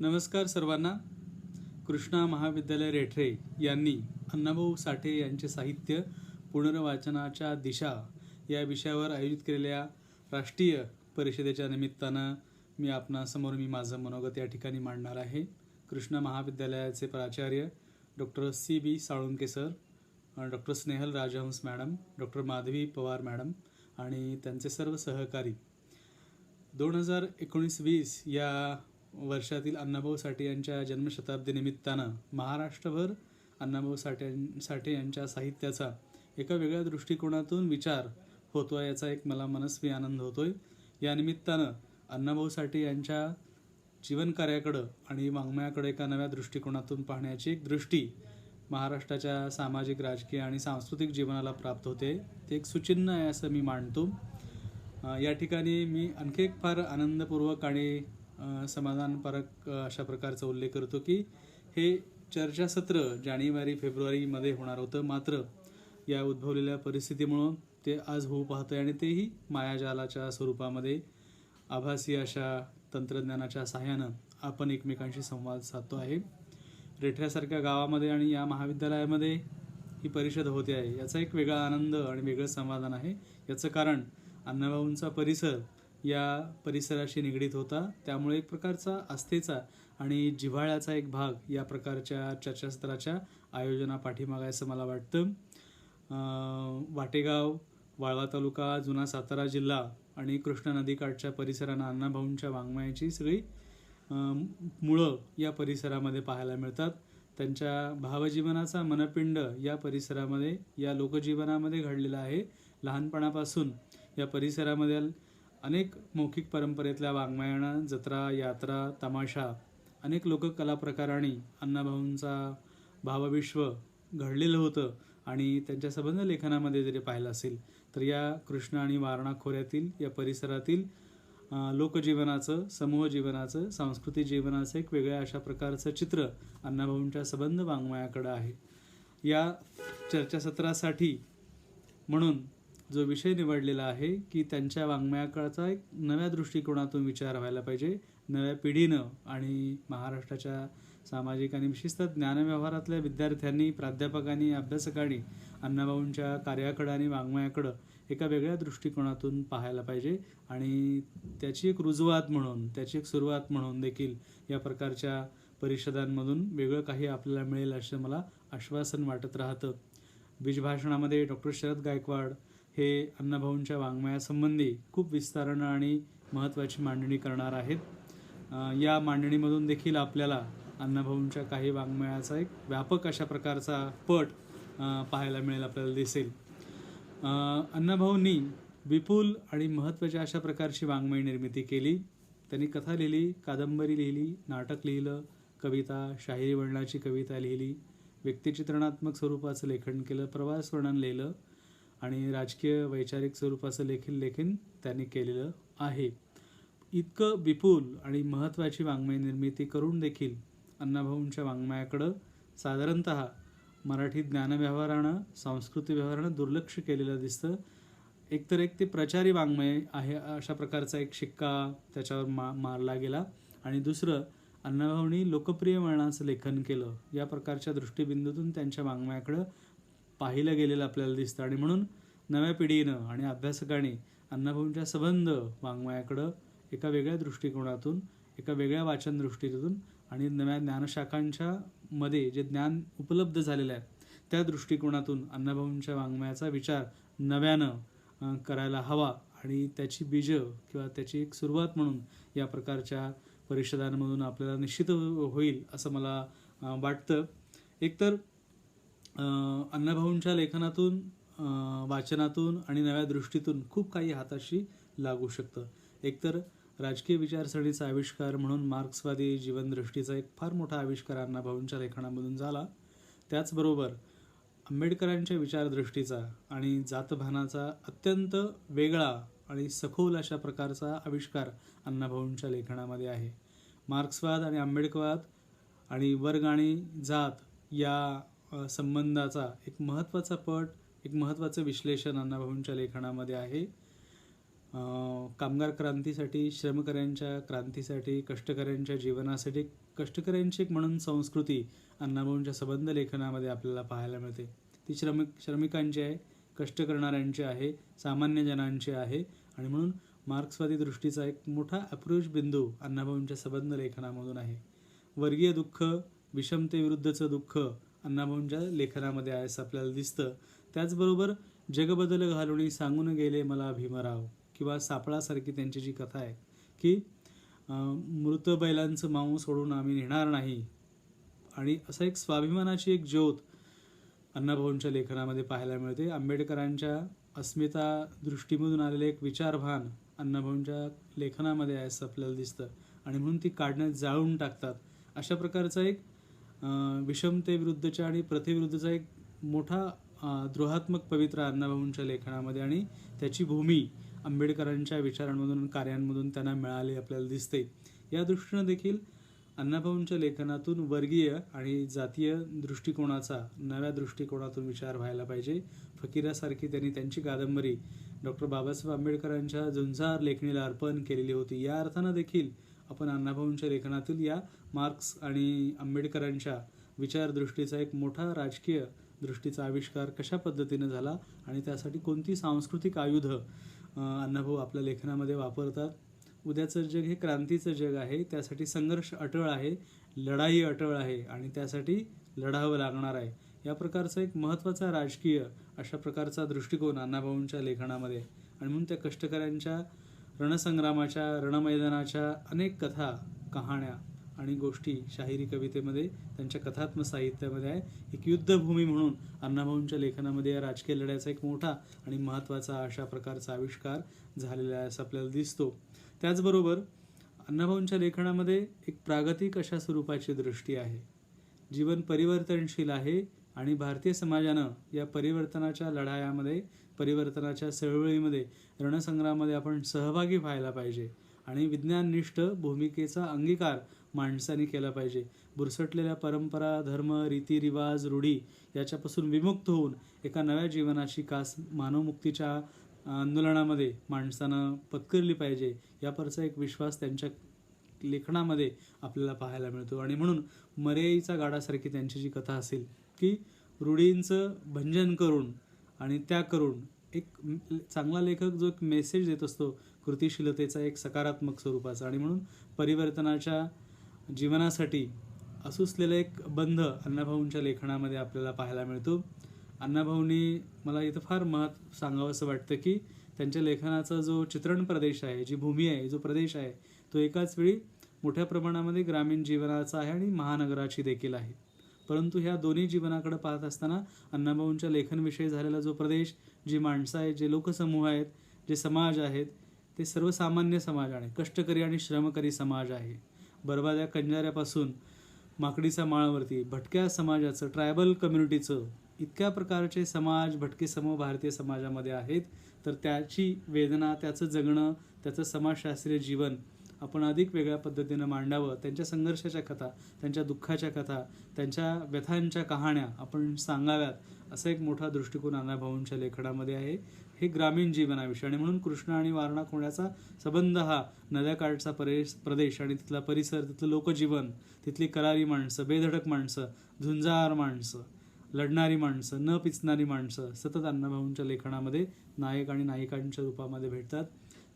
नमस्कार सर्वांना. कृष्णा महाविद्यालय रेठरे यांनी अण्णाभाऊ साठे यांचे साहित्य पुनर्वाचनाच्या दिशा या विषयावर आयोजित केलेल्या राष्ट्रीय परिषदेच्या निमित्तानं मी माझं मनोगत या ठिकाणी मांडणार आहे. कृष्णा महाविद्यालयाचे प्राचार्य doctor CB Salunke sir, doctor Snehal Rajhans madam, doctor Madhavi Pawar madam आणि त्यांचे सर्व सहकारी 2019-20 या वर्षातील अण्णाभाऊ साठे यांच्या जन्मशताब्दी निमित्तानं महाराष्ट्रभर अण्णाभाऊ साठे यांच्या साहित्याचा एका वेगळ्या दृष्टिकोनातून विचार होतोय याचा एक मला मनस्वी आनंद होतोय. या निमित्तानं अण्णाभाऊ साठे यांच्या जीवनकार्याकडं आणि वाङ्मयाकडे एका नव्या दृष्टिकोनातून पाहण्याची एक दृष्टी महाराष्ट्राच्या सामाजिक, राजकीय आणि सांस्कृतिक जीवनाला प्राप्त होते. ते एक सुचिन्ह आहे असं मी मानतो. या ठिकाणी मी आणखी एक फार आनंदपूर्वक आणि समाधानकारक अशा प्रकारचा उल्लेख करतो की हे चर्चासत्र जानेवारी-फेब्रुवारीमध्ये होणार होतं, मात्र या उद्भवलेल्या परिस्थितीमुळं ते आज होऊ पाहतंय आणि तेही मायाजालाच्या स्वरूपामध्ये. आभासी अशा तंत्रज्ञानाच्या सहाय्यानं आपण एकमेकांशी संवाद साधतो आहे. रेठऱ्यासारख्या गावामध्ये आणि या महाविद्यालयामध्ये ही परिषद होते आहे याचा एक वेगळा आनंद आणि वेगळं समाधान आहे. याचं कारण अण्णाभाऊंचा परिसर या परिसराशी निगडीत होता, त्यामुळे एक प्रकारचा आस्थेचा आणि जिव्हाळ्याचा एक भाग या प्रकारच्या चर्चासत्राच्या आयोजनापाठीमागे असं मला वाटतं. वाटेगाव, वाळवा तालुका, जुना सातारा जिल्हा आणि कृष्णा नदीकाठच्या परिसरांना अण्णाभाऊंच्या वाङ्मयाची सगळी मुळं या परिसरामध्ये पाहायला मिळतात. त्यांच्या भावजीवनाचा मनपिंड या परिसरामध्ये, या लोकजीवनामध्ये घडलेला आहे. लहानपणापासून या परिसरामध्ये अनेक मौखिक परंपरेतल्या वाङ्मयानं जत्रा, यात्रा, तमाशा, अनेक लोककला प्रकारांनी अण्णाभाऊंचा भावविश्व घडलेलं होतं आणि त्यांच्या संबंध लेखनामध्ये जरी पाहिलं असेल तर या कृष्णा आणि वारणा खोऱ्यातील या परिसरातील लोकजीवनाचं, समूह जीवनाचं, सांस्कृतिक जीवनाचं एक वेगळ्या अशा प्रकारचं चित्र अण्णाभाऊंच्या संबंध वाङ्मयाकडं आहे. या चर्चासत्रासाठी म्हणून जो विषय निवडलेला आहे की त्यांच्या वाङ्मयाकडचा एक नव्या दृष्टिकोनातून विचार व्हायला पाहिजे. नव्या पिढीनं आणि महाराष्ट्राच्या सामाजिक आणि विशेषतः ज्ञानव्यवहारातल्या विद्यार्थ्यांनी, प्राध्यापकांनी, अभ्यासकांनी अण्णाभाऊंच्या कार्याकडं आणि वाङ्मयाकडं एका वेगळ्या दृष्टिकोनातून पाहायला पाहिजे आणि त्याची एक रुजवात म्हणून, त्याची एक सुरुवात म्हणून देखील या प्रकारच्या परिषदांमधून वेगळं काही आपल्याला मिळेल असं मला आश्वासन वाटत राहतं. बीजभाषणामध्ये डॉक्टर शरद गायकवाड हे अण्णाभाऊंच्या वाङ्मयासंबंधी खूप विस्तारानं आणि महत्त्वाची मांडणी करणार आहेत. या मांडणीमधून देखील आपल्याला अण्णाभाऊंच्या काही वाङ्मयाचा एक व्यापक अशा प्रकारचा पट पाहायला मिळेल, आपल्याला दिसेल. अण्णाभाऊंनी विपुल आणि महत्त्वाच्या अशा प्रकारची वाङ्मय निर्मिती केली. त्यांनी कथा लिहिली, कादंबरी लिहिली, नाटक लिहिलं, कविता, शाहिरी वर्णनाची कविता लिहिली, व्यक्तिचित्रणात्मक स्वरूपाचं लेखन केलं, प्रवास वर्णन लिहिलं आणि राजकीय वैचारिक स्वरूपाचं लेखन त्यांनी केलेलं आहे. इतकं विपुल आणि महत्त्वाची वाङ्मय निर्मिती करून देखील अण्णाभाऊंच्या वाङ्मयाकडं साधारणतः मराठी ज्ञानव्यवहारानं, सांस्कृतिक व्यवहारानं दुर्लक्ष केलेलं दिसतं. एकतर ते प्रचारी वाङ्मय आहे अशा प्रकारचा एक शिक्का त्याच्यावर मारला गेला आणि दुसरं अण्णाभाऊंनी लोकप्रिय वर्णनाचं लेखन केलं या प्रकारच्या दृष्टिबिंदूतून त्यांच्या वाङ्मयाकडं पाहिलं गेलेलं आपल्याला दिसतं आणि म्हणून नव्या पिढीनं आणि अभ्यासकांनी अण्णाभाऊंच्या संबंध वाङ्मयाकडं एका वेगळ्या दृष्टिकोनातून, एका वेगळ्या वाचन दृष्टीतून आणि नव्या ज्ञानशाखांच्या मध्ये जे ज्ञान उपलब्ध झालेलं आहे त्या दृष्टिकोनातून अण्णाभाऊंच्या वाङ्मयाचा विचार नव्यानं करायला हवा आणि त्याची बीजं किंवा त्याची एक सुरुवात म्हणून या प्रकारच्या परिषदांमधून आपल्याला निश्चित होईल असं मला वाटतं. एकतर अण्णाभाऊंच्या लेखनातून, वाचनातून आणि नव्या दृष्टीतून खूप काही हाताशी लागू शकतं. एकतर राजकीय विचारसरणीचा आविष्कार म्हणून मार्क्सवादी जीवनदृष्टीचा एक फार मोठा आविष्कार अण्णाभाऊंच्या लेखनामधून झाला. त्याचबरोबर आंबेडकरांच्या विचारदृष्टीचा आणि जातभानाचा अत्यंत वेगळा आणि सखोल अशा प्रकारचा आविष्कार अण्णाभाऊंच्या लेखनामध्ये आहे. मार्क्सवाद आणि आंबेडकरवाद आणि वर्ग आणि जात या संबंधाचा एक महत्त्वाचा पट, एक महत्त्वाचं विश्लेषण अण्णाभाऊंच्या लेखनामध्ये आहे. कामगार क्रांतीसाठी, श्रमकऱ्यांच्या क्रांतीसाठी, कष्टकऱ्यांच्या जीवनासाठी, कष्टकऱ्यांची एक म्हणून संस्कृती अण्णाभाऊंच्या संबंध लेखनामध्ये आपल्याला पाहायला मिळते. ती श्रमिकांची आहे, कष्ट करणाऱ्यांची आहे, सामान्य जनांची आहे. आणि म्हणून मार्क्सवादी दृष्टीचा एक मोठा अप्रोच बिंदू अण्णाभाऊंच्या संबंध लेखनामधून आहे. वर्गीय दुःख, विषमतेविरुद्धचं दुःख अण्णाभाऊंच्या लेखनामध्ये आहे असं आपल्याला दिसतं. त्याचबरोबर जगबदल घालून सांगून गेले मला भीमराव किंवा सापळासारखी त्यांची जी कथा आहे की मृत बैलांचं माऊ सोडून आम्ही नेणार नाही, आणि असं एक स्वाभिमानाची एक ज्योत अण्णाभाऊंच्या लेखनामध्ये पाहायला मिळते. आंबेडकरांच्या अस्मिता दृष्टीमधून आलेले एक विचारभान अण्णाभाऊंच्या लेखनामध्ये आहे असं आपल्याला दिसतं, आणि म्हणून ती काढण्यात जाळून टाकतात. अशा प्रकारचा एक विषमतेविरुद्धच्या आणि प्रथेविरुद्धचा एक मोठा द्रोहात्मक पवित्रा अण्णाभाऊंच्या लेखनामध्ये आणि त्याची भूमी आंबेडकरांच्या विचारांमधून कार्यांमधून त्यांना मिळाली आपल्याला दिसते. या दृष्टीनं देखील अण्णाभाऊंच्या लेखनातून वर्गीय आणि जातीय दृष्टिकोनाचा नव्या दृष्टिकोनातून विचार व्हायला पाहिजे. फकीरासारखी त्यांनी त्यांची कादंबरी डॉक्टर बाबासाहेब आंबेडकरांच्या झुंजार लेखणीला अर्पण केलेली होती. या अर्थानं देखील आपण अण्णाभाऊंच्या लेखनातील या मार्क्स आणि आंबेडकरांच्या विचारदृष्टीचा एक मोठा राजकीय दृष्टीचा आविष्कार कशा पद्धतीनं झाला आणि त्यासाठी कोणती सांस्कृतिक आयुधं अण्णाभाऊ आपल्या लेखनामध्ये वापरतात. उद्याचं जग हे क्रांतीचं जग आहे, त्यासाठी संघर्ष अटळ आहे, लढाई अटळ आहे आणि त्यासाठी लढावं लागणार आहे. या प्रकारचा एक महत्त्वाचा राजकीय अशा प्रकारचा दृष्टिकोन अण्णाभाऊंच्या लेखनामध्ये, आणि म्हणून त्या कष्टकऱ्यांच्या रणसंग्रामाच्या, रणमैदानाच्या अनेक कथा, कहाण्या आणि गोष्टी शाहिरी कवितेमध्ये, त्यांच्या कथात्मक साहित्यामध्ये आहे. एक युद्धभूमी म्हणून अण्णाभाऊंच्या लेखनामध्ये या राजकीय लढ्याचा एक मोठा आणि महत्त्वाचा अशा प्रकारचा आविष्कार झालेला आहे असं आपल्याला दिसतो. त्याचबरोबर अण्णाभाऊंच्या लेखनामध्ये एक प्रागतिक अशा स्वरूपाची दृष्टी आहे. जीवन परिवर्तनशील आहे आणि भारतीय समाजानं या परिवर्तनाच्या लढायामध्ये, परिवर्तनाच्या चळवळीमध्ये, रणसंग्रामामध्ये आपण सहभागी व्हायला पाहिजे आणि विज्ञाननिष्ठ भूमिकेचा अंगीकार माणसाने केला पाहिजे. बुरसटलेल्या परंपरा, धर्म, रीतिरिवाज, रूढी याच्यापासून विमुक्त होऊन एका नव्या जीवनाची कास मानवमुक्तीच्या आंदोलनामध्ये माणसानं पत्करली पाहिजे. यावरचा एक विश्वास त्यांच्या लेखनामध्ये आपल्याला पाहायला मिळतो. आणि म्हणून मर्याईचा गाडासारखी त्यांची जी कथा असेल की रूढींचं भंजन करून आणि त्या करून एक चांगला लेखक जो एक मेसेज देत असतो कृतिशीलतेचा, एक सकारात्मक स्वरूपाचा, आणि म्हणून परिवर्तनाच्या जीवनासाठी असुसलेला एक बंध अण्णाभाऊंच्या लेखनामध्ये आपल्याला पाहायला मिळतो. अण्णाभाऊंनी मला इथं फार सांगावं असं वाटतं की त्यांच्या लेखनाचा जो चित्रण प्रदेश आहे, जी भूमी आहे, जो प्रदेश आहे, तो एकाच वेळी मोठ्या प्रमाणामध्ये ग्रामीण जीवनाचा आहे आणि महानगराची देखील आहे. परंतु ह्या दोन्ही जीवनाकडे पाहत असताना अण्णाभाऊंच्या लेखनविषयी झालेला जो प्रदेश, जी माणसं आहेत, जे लोकसमूह आहेत, जे समाज आहेत, ते सर्वसामान्य समाज आहे, कष्टकरी आणि श्रमकरी समाज आहे. बरबाद्या कंजाऱ्यापासून माकडीचा माळावरती भटक्या समाजाचं, ट्रायबल कम्युनिटीचं, इतक्या प्रकारचे समाज, भटके समूह भारतीय समाजामध्ये आहेत. तर त्याची वेदना, त्याचं जगणं, त्याचं समाजशास्त्रीय जीवन आपण अधिक वेगळ्या पद्धतीनं मांडावं. त्यांच्या संघर्षाच्या कथा, त्यांच्या दुःखाच्या कथा, त्यांच्या व्यथांच्या कहाण्या आपण सांगाव्यात, असा एक मोठा दृष्टिकोन अण्णाभाऊंच्या लेखनामध्ये आहे. हे ग्रामीण जीवनाविषयी, आणि म्हणून कृष्णा आणि वारणा खोऱ्याचा संबंध हा नद्याकाठचा प्रदेश आणि तिथला परिसर, तिथलं लोकजीवन, तिथली करारी माणसं, बेधडक माणसं, झुंजार माणसं, लढणारी माणसं, न पिचणारी माणसं सतत अण्णाभाऊंच्या लेखनामध्ये नायक आणि नायिकांच्या रूपामध्ये भेटतात.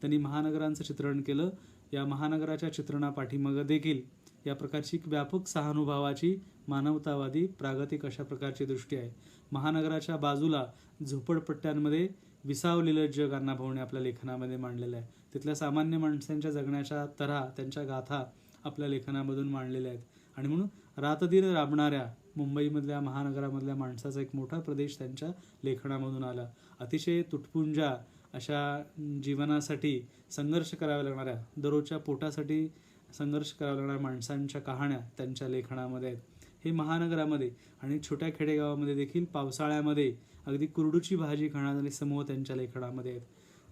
त्यांनी महानगरांचं चित्रण केलं. या महानगराच्या चित्रणापाठीमागं देखील या प्रकारची व्यापक सहानुभूभावाची, मानवतावादी, प्रागतिक अशा प्रकारची दृष्टी आहे. महानगराच्या बाजूला झोपडपट्ट्यांमध्ये विसावलेलं जग अण्णाभाऊने आपल्या लेखनामध्ये मांडलेलं आहे. तिथल्या सामान्य माणसांच्या जगण्याच्या तऱ्हा, त्यांच्या गाथा आपल्या लेखनामधून मांडलेल्या आहेत. आणि म्हणून रातदिन राबणाऱ्या मुंबईमधल्या, महानगरामधल्या माणसाचा एक मोठा प्रदेश त्यांच्या लेखनामधून आला. अतिशय तुटपुंजा अशा जीवनासाठी संघर्ष कराव्या लागणाऱ्या, दररोजच्या पोटासाठी संघर्ष कराव्या लागणाऱ्या माणसांच्या कहाण्या त्यांच्या लेखनामध्ये आहेत. हे महानगरामध्ये आणि छोट्या खेडेगावामध्ये देखील पावसाळ्यामध्ये अगदी कुरडूची भाजी खाणारे समूह त्यांच्या लेखनामध्ये आहेत.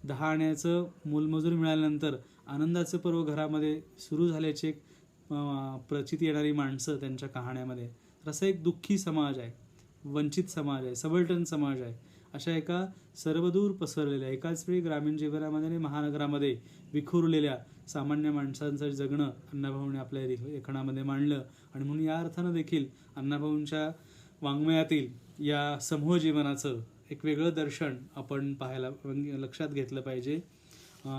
10 आण्याचं मोलमजूर मिळाल्यानंतर आनंदाचं पर्व घरामध्ये सुरू झाल्याची एक प्रचिती येणारी माणसं त्यांच्या कहाण्यामध्ये. तर असं एक दुःखी समाज आहे, वंचित समाज आहे, सबल्टन समाज आहे, अशा एका सर्वदूर पसरलेल्या, एकाच वेळी ग्रामीण जीवनामध्ये आणि महानगरामध्ये विखुरलेल्या सामान्य माणसांचं जगणं अण्णाभाऊंनी आपल्या लेखनामध्ये मांडलं. आणि म्हणून या अर्थानं देखील अण्णाभाऊंच्या वाङ्मयातील या समूह जीवनाचं एक वेगळं दर्शन आपण पाहायला लक्षात घेतलं पाहिजे.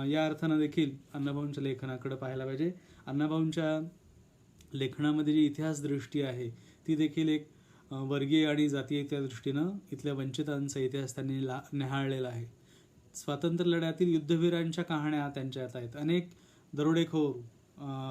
या अर्थानं देखील अण्णाभाऊंच्या लेखनाकडे पाहायला पाहिजे. अण्णाभाऊंच्या लेखनामध्ये जी इतिहासदृष्टी आहे ती देखील एक वर्गीय आणि जातीयच्या दृष्टीनं इथल्या वंचितांचा इतिहास त्यांनी न्याहाळलेला आहे. स्वातंत्र्य लढ्यातील युद्धवीरांच्या कहाण्या त्यांच्यात आहेत. अनेक दरोडेखोर,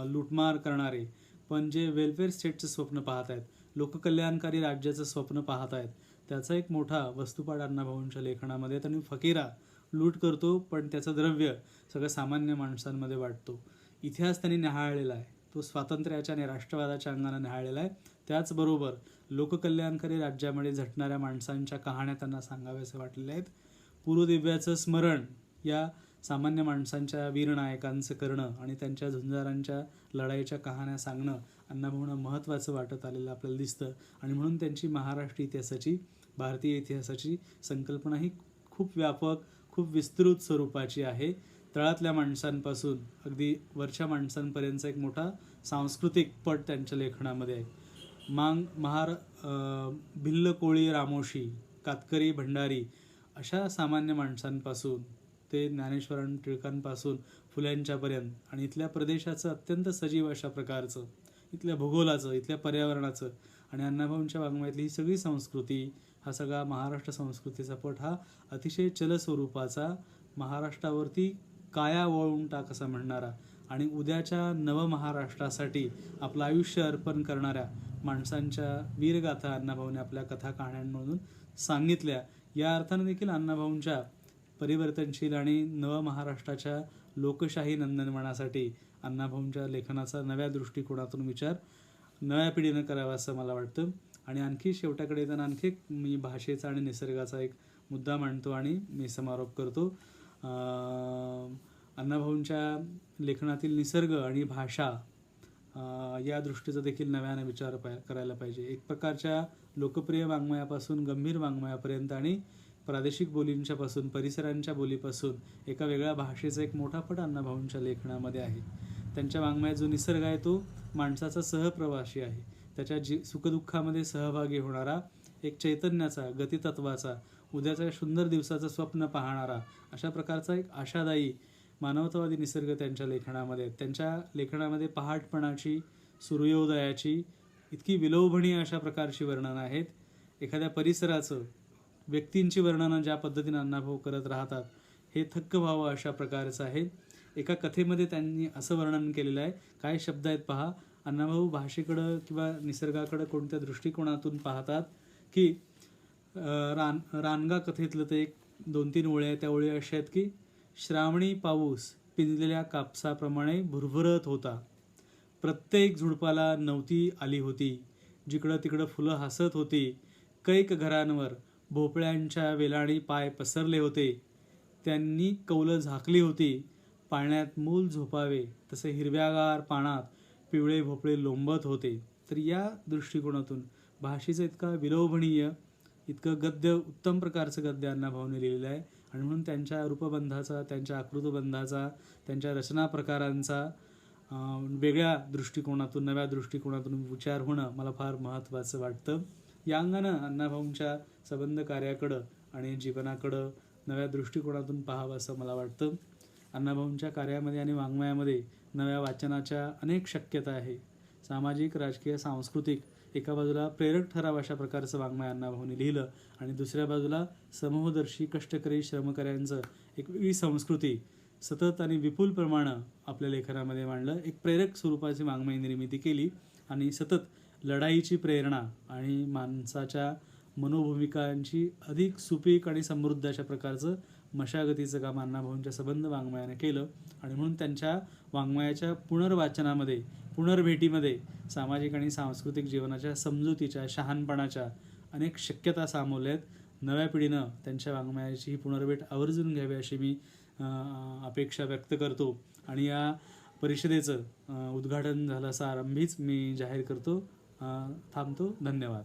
लूटमार करणारे, पण जे वेलफेअर स्टेटचं स्वप्न पाहत आहेत, लोककल्याणकारी राज्याचं स्वप्न पाहत आहेत, त्याचा एक मोठा वस्तुपाठ अण्णाभाऊंच्या लेखनामध्ये. त्यांनी फकीरा लूट करतो, पण त्याचं द्रव्य सगळं सामान्य माणसांमध्ये वाटतो. इतिहास त्यांनी न्याहाळलेला आहे, तो स्वातंत्र्याच्या आणि राष्ट्रवादाच्या अंगाने न्याहाळलेला आहे. त्याचबरोबर लोककल्याणकारी राज्यामध्ये झटणाऱ्या माणसांच्या कहाण्या त्यांना सांगाव्यासे वाटलेल्या आहेत. पूर्वदिव्याचं स्मरण या सामान्य माणसांच्या वीरनायकांचं करणं आणि त्यांच्या झुंजारांच्या लढाईच्या कहाण्या सांगणं अण्णाभाऊंना महत्त्वाचं वाटत आलेलं आपल्याला दिसतं. आणि म्हणून त्यांची महाराष्ट्र इतिहासाची, भारतीय इतिहासाची संकल्पना ही खूप व्यापक, खूप विस्तृत स्वरूपाची आहे. तळातल्या माणसांपासून अगदी वरच्या माणसांपर्यंतचा एक मोठा सांस्कृतिक पट त्यांच्या लेखनामध्ये आहे. भिल्ल कोळी रामोशी, कातकरी भंडारी अशा सामान्य माणसांपासून ते ज्ञानेश्वरां टिळकांपासून फुल्यांच्यापर्यंत आणि इथल्या प्रदेशाचं अत्यंत सजीव अशा प्रकारचं, इथल्या भूगोलाचं, इथल्या पर्यावरणाचं आणि अण्णाभाऊंच्या वाङ्मयातली ही सगळी संस्कृती, हा सगळा महाराष्ट्र संस्कृतीचा पट हा अतिशय चल स्वरूपाचा, महाराष्ट्रावरती काया वळवून टाक असं म्हणणारा आणि उद्याच्या नवमहाराष्ट्रासाठी आपलं आयुष्य अर्पण करणाऱ्या माणसांच्या वीरगाथा अण्णाभाऊने आपल्या कथा कहाण्यांमधून सांगितल्या. या अर्थानं देखील अण्णाभाऊंच्या परिवर्तनशील आणि नवमहाराष्ट्राच्या लोकशाही नंदनवनासाठी अण्णाभाऊंच्या लेखनाचा नव्या दृष्टिकोनातून विचार नव्या पिढीनं करावा असं मला वाटतं. आणि आणखी शेवटाकडे येताना आणखी मी भाषेचा आणि निसर्गाचा एक मुद्दा मांडतो आणि मी समारोप करतो. अण्णाभाऊंच्या लेखनातील निसर्ग आणि भाषा या दृष्टीचा देखील नव्याने विचार करायला पाहिजे. एक प्रकारच्या लोकप्रिय वाङ्मयापासून गंभीर वाङ्मयापर्यंत आणि प्रादेशिक बोलींच्या पासून, परिसरांच्या बोलीपासून एका वेगळ्या भाषेचा एक मोठा पट अण्णाभाऊंच्या लेखनामध्ये आहे. त्यांच्या वाङ्मयात जो निसर्ग आहे तो माणसाचा सहप्रवासी आहे. त्याच्या सुखदुःखामध्ये सहभागी होणारा, एक चैतन्याचा, गतितत्वाचा, उद्याच्या सुंदर दिवसाचं स्वप्न पाहणारा अशा प्रकारचा एक आशादायी मानवतावादी निसर्ग त्यांच्या लेखनामध्ये. त्यांच्या लेखनामध्ये पहाटपणाची, सूर्योदयाची इतकी विलोभनीय अशा प्रकारची वर्णनं आहेत. एखाद्या परिसराचं, व्यक्तींची वर्णनं ज्या पद्धतीने अण्णाभाऊ करत राहतात हे थक्क व्हावं अशा प्रकारचं आहे. एका कथेमध्ये त्यांनी असं वर्णन केलेलं आहे, काय शब्द आहेत पहा. अण्णाभाऊ भाषेकडं किंवा निसर्गाकडं कोणत्या दृष्टिकोनातून पाहतात की रानगा कथेतलं ते एक 2-3 ओळी आहेत. त्या ओळी अशा आहेत की श्रावणी पाऊस पिंजलेल्या कापसाप्रमाणे भुरभुरत होता, प्रत्येक झुडपाला नवती आली होती, जिकडं तिकडं फुलं हसत होती, कैक घरांवर भोपळ्यांच्या वेलाणी पाय पसरले होते, त्यांनी कौलं झाकली होती, पाळण्यात मूल झोपावे तसे हिरव्यागार पानात पिवळे भोपळे लोंबत होते. तर या दृष्टिकोनातून भाषेचं इतका विलोभनीय, इतकं गद्य, उत्तम प्रकारचं गद्य अण्णाभाऊने लिहिलेलं आहे. आणि म्हणून त्यांच्या रूपबंधाचा, त्यांच्या आकृतबंधाचा, त्यांच्या रचना प्रकारांचा वेगळ्या दृष्टिकोनातून, नव्या दृष्टिकोनातून विचार होणं मला फार महत्त्वाचं वाटतं. या अंगानं अण्णाभाऊंच्या संबंध कार्याकडं आणि जीवनाकडं नव्या दृष्टिकोनातून पाहावं असं मला वाटतं. अण्णाभाऊंच्या कार्यामध्ये आणि वाङ्मयामध्ये नव्या वाचनाच्या अनेक शक्यता आहे. सामाजिक, राजकीय, सांस्कृतिक एका बाजूला प्रेरक ठराव अशा प्रकारचं वाङ्मय अण्णाभाऊंनी लिहिलं आणि दुसऱ्या बाजूला समूहदर्शी, कष्टकरी, श्रमकऱ्यांचं एक वेगळी संस्कृती सतत आणि विपुल प्रमाणं आपल्या लेखनामध्ये मांडलं. एक प्रेरक स्वरूपाची वाङ्मय निर्मिती केली आणि सतत लढाईची प्रेरणा आणि माणसाच्या मनोभूमिकांची अधिक सुपीक आणि समृद्ध अशा प्रकारचं मशागतीचं काम अण्णाभाऊंच्या संबंध वाङ्मयाने केलं. आणि म्हणून त्यांच्या वाङ्मयाच्या पुनर्वाचनामध्ये, पुनर्भेटीमध्ये सामाजिक आणि सांस्कृतिक जीवनाच्या समजुतीच्या, शहाणपणाच्या अनेक शक्यता सामावल्या आहेत. नव्या पिढीनं त्यांच्या वाङ्मयाची ही पुनर्भेट आवर्जून घ्यावी अशी मी अपेक्षा व्यक्त करतो. आणि या परिषदेचं उद्घाटन झालं असं आरंभीच मी जाहीर करतो. थांबतो. धन्यवाद.